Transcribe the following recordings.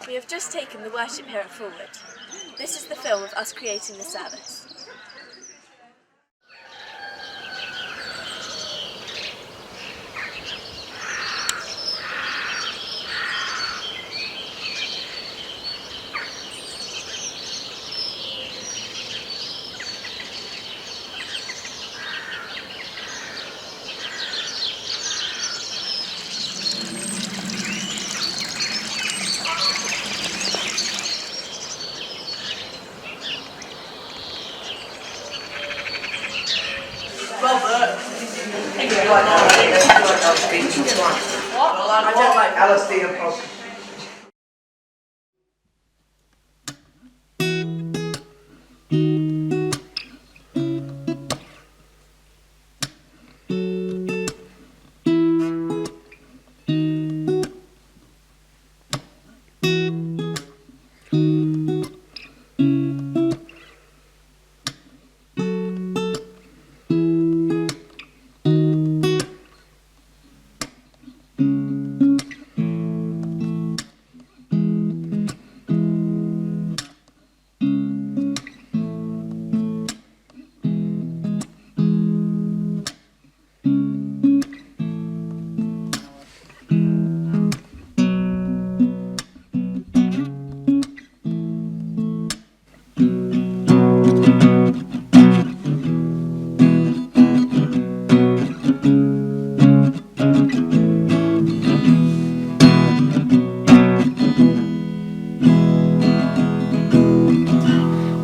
We have just taken the worship here at Fulwood. This is the film of us creating the service. I don't like LSD and pop.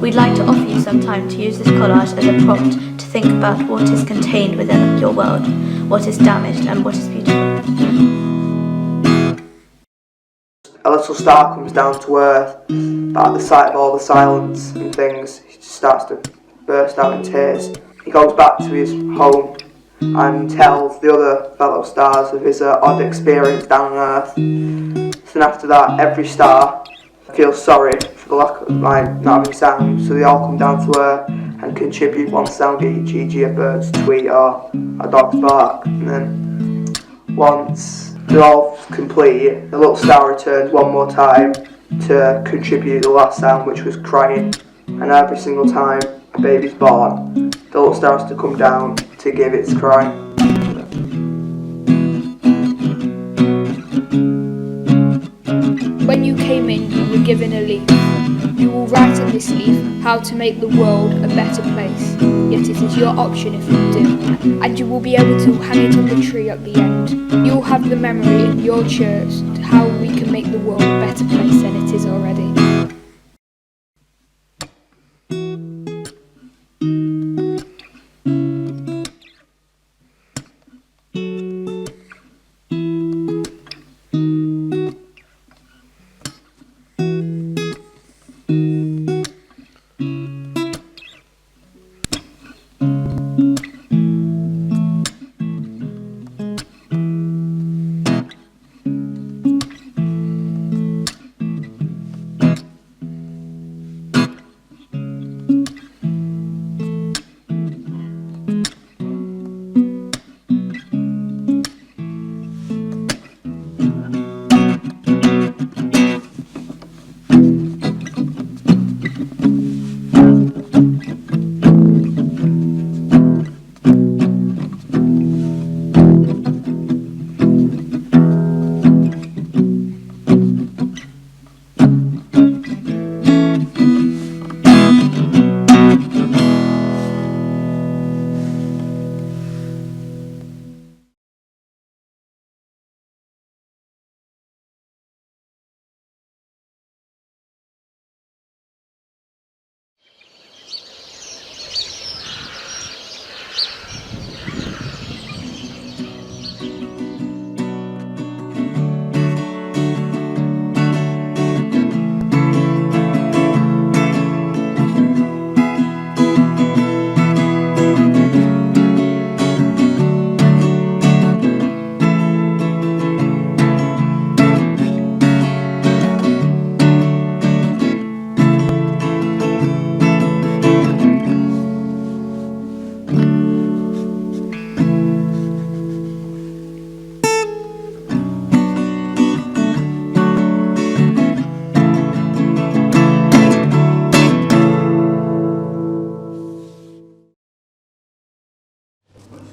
We'd like to offer you some time to use this collage as a prompt to think about what is contained within your world, what is damaged and what is beautiful. A little star comes down to earth, but at the sight of all the silence and things, he just starts to burst out in tears. He goes back to his home and tells the other fellow stars of his odd experience down on earth. And after that, every star feels sorry for the lack of not having sound, so they all come down to earth and contribute one sound each, e.g. a bird's tweet or a dog's bark. And then once they're all complete, the little star returns one more time to contribute the last sound, which was crying. And every single time a baby's born, the little star has to come down to give its cry. When you came in, you were given a leaf. You will write in this leaf how to make the world a better place. Yet it is your option if you do, and you will be able to hang it on the tree at the end. You will have the memory in your church to how we can make the world a better place than it is already.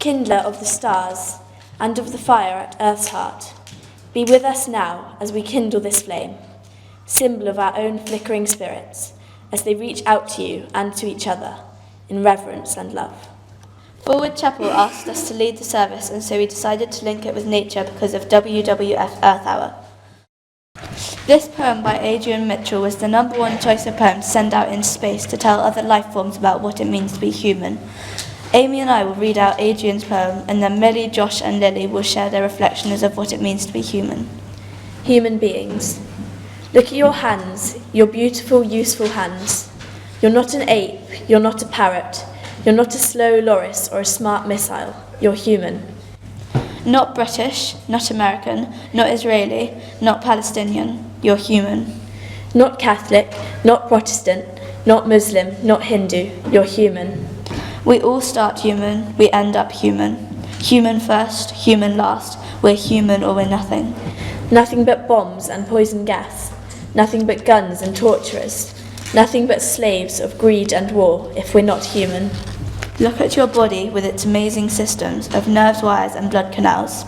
kindler of the stars and of the fire at earth's heart, be with us now as we kindle this flame, symbol of our own flickering spirits, as they reach out to you and to each other in reverence and love. Fulwood Chapel asked us to lead the service, and so we decided to link it with nature because of WWF Earth Hour. This poem by Adrian Mitchell was the #1 choice of poem to send out into space to tell other life forms about what it means to be human. Amy and I will read out Adrian's poem, and then Millie, Josh and Lily will share their reflections of what it means to be human. Human beings, look at your hands, your beautiful, useful hands. You're not an ape, you're not a parrot, you're not a slow loris or a smart missile, you're human. Not British, not American, not Israeli, not Palestinian, you're human. Not Catholic, not Protestant, not Muslim, not Hindu, you're human. We all start human, we end up human. Human first, human last, we're human or we're nothing. Nothing but bombs and poison gas, nothing but guns and torturers, nothing but slaves of greed and war if we're not human. Look at your body with its amazing systems of nerves, wires and blood canals.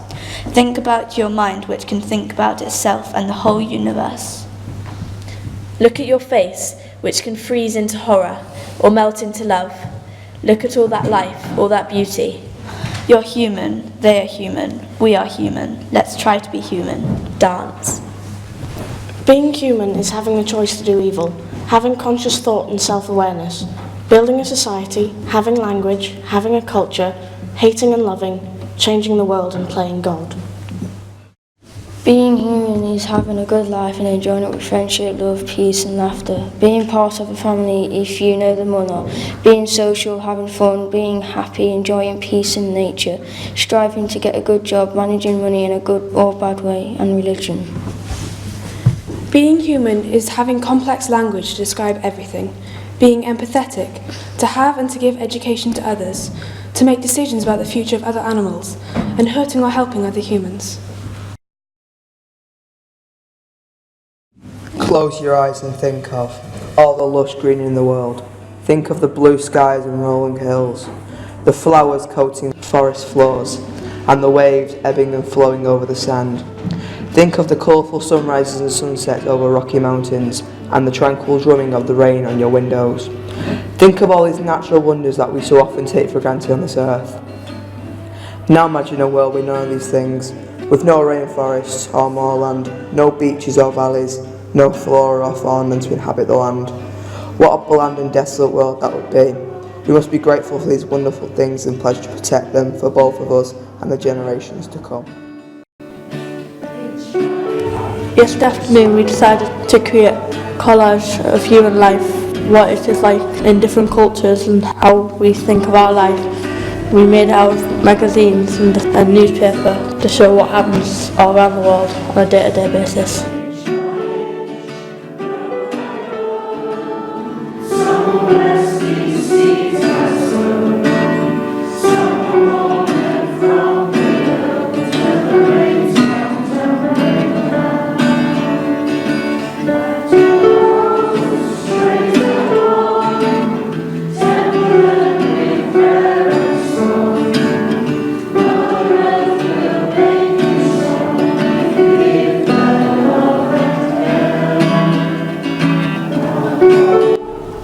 Think about your mind which can think about itself and the whole universe. Look at your face which can freeze into horror or melt into love. Look at all that life, all that beauty. You're human, they are human, we are human. Let's try to be human. Dance. Being human is having the choice to do evil, having conscious thought and self-awareness, building a society, having language, having a culture, hating and loving, changing the world and playing God. Being human is having a good life and enjoying it with friendship, love, peace and laughter. Being part of a family if you know them or not. Being social, having fun, being happy, enjoying peace and nature. Striving to get a good job, managing money in a good or bad way, and religion. Being human is having complex language to describe everything. Being empathetic, to have and to give education to others, to make decisions about the future of other animals, and hurting or helping other humans. Close your eyes and think of all the lush green in the world. Think of the blue skies and rolling hills, the flowers coating forest floors, and the waves ebbing and flowing over the sand. Think of the colourful sunrises and sunsets over rocky mountains, and the tranquil drumming of the rain on your windows. Think of all these natural wonders that we so often take for granted on this earth. Now imagine a world with none of these things, with no rainforests or moorland, no beaches or valleys, no flora or fauna to inhabit the land. What a bland and desolate world that would be. We must be grateful for these wonderful things and pledge to protect them for both of us and the generations to come. Yesterday afternoon we decided to create a collage of human life, what it is like in different cultures and how we think of our life. We made it out of magazines and a newspaper to show what happens all around the world on a day-to-day basis.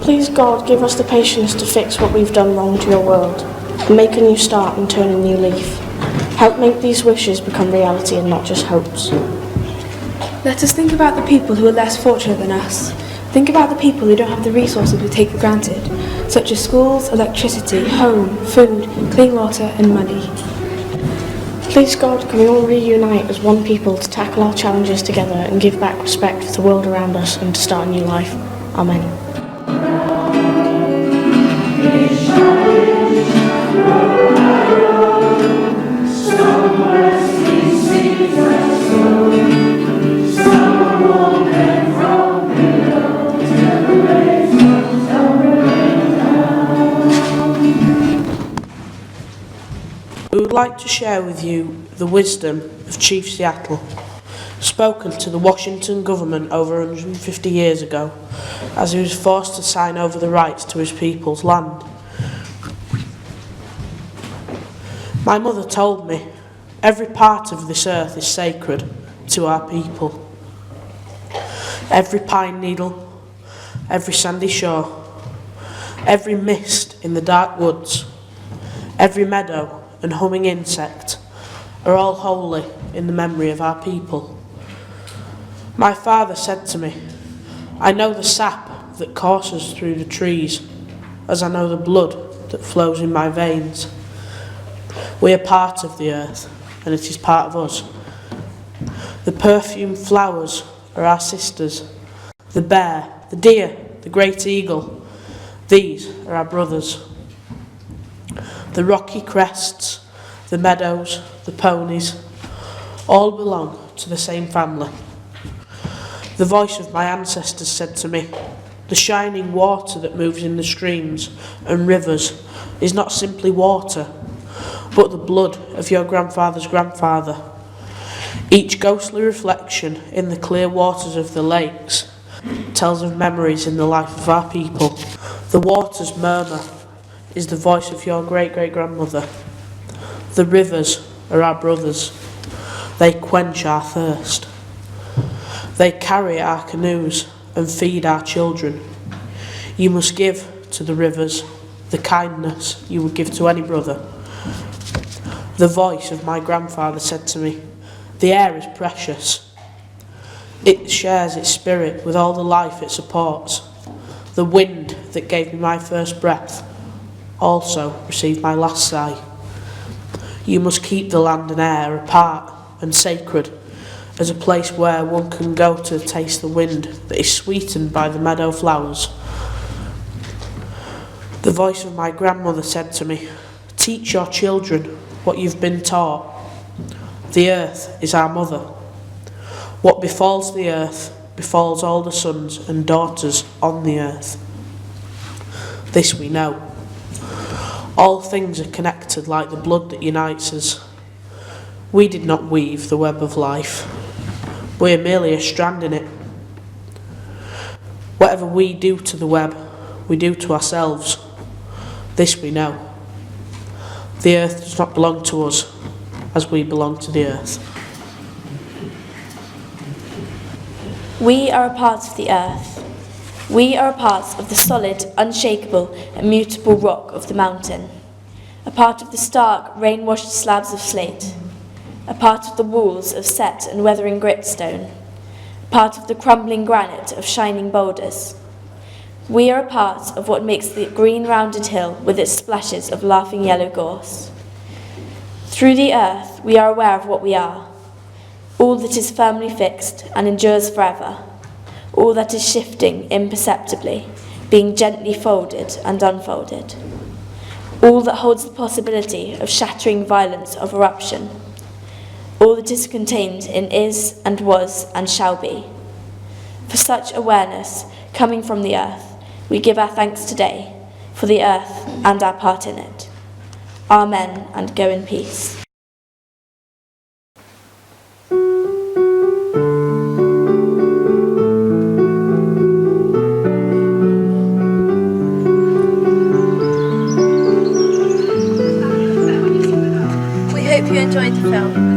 Please God, give us the patience to fix what we've done wrong to your world, and make a new start and turn a new leaf. Help make these wishes become reality and not just hopes. Let us think about the people who are less fortunate than us. Think about the people who don't have the resources we take for granted, such as schools, electricity, home, food, clean water and money. Please God, can we all reunite as one people to tackle our challenges together and give back respect for the world around us and to start a new life. Amen. We would like to share with you the wisdom of Chief Seattle, spoken to the Washington government over 150 years ago, as he was forced to sign over the rights to his people's land. My mother told me every part of this earth is sacred to our people. Every pine needle, every sandy shore, every mist in the dark woods, every meadow and humming insect are all holy in the memory of our people. My father said to me, I know the sap that courses through the trees, as I know the blood that flows in my veins. We are part of the earth, and it is part of us. The perfumed flowers are our sisters. The bear, the deer, the great eagle, these are our brothers. The rocky crests, the meadows, the ponies, all belong to the same family. The voice of my ancestors said to me, the shining water that moves in the streams and rivers is not simply water, but the blood of your grandfather's grandfather. Each ghostly reflection in the clear waters of the lakes tells of memories in the life of our people. The water's murmur is the voice of your great-great-grandmother. The rivers are our brothers. They quench our thirst. They carry our canoes and feed our children. You must give to the rivers the kindness you would give to any brother. The voice of my grandfather said to me, the air is precious. It shares its spirit with all the life it supports. The wind that gave me my first breath also received my last sigh. You must keep the land and air apart and sacred as a place where one can go to taste the wind that is sweetened by the meadow flowers. The voice of my grandmother said to me, teach your children what you've been taught. The earth is our mother. What befalls the earth befalls all the sons and daughters on the earth. This we know. All things are connected like the blood that unites us. We did not weave the web of life. We are merely a strand in it. Whatever we do to the web, we do to ourselves. This we know. The earth does not belong to us as we belong to the earth. We are a part of the earth. We are a part of the solid, unshakable, immutable rock of the mountain. A part of the stark, rain-washed slabs of slate. A part of the walls of set and weathering gritstone. A part of the crumbling granite of shining boulders. We are a part of what makes the green rounded hill with its splashes of laughing yellow gorse. Through the earth, we are aware of what we are. All that is firmly fixed and endures forever. All that is shifting imperceptibly, being gently folded and unfolded. All that holds the possibility of shattering violence of eruption. All that is contained in is and was and shall be. For such awareness, coming from the earth, we give our thanks today for the earth and our part in it. Amen, and go in peace. We hope you enjoyed the film.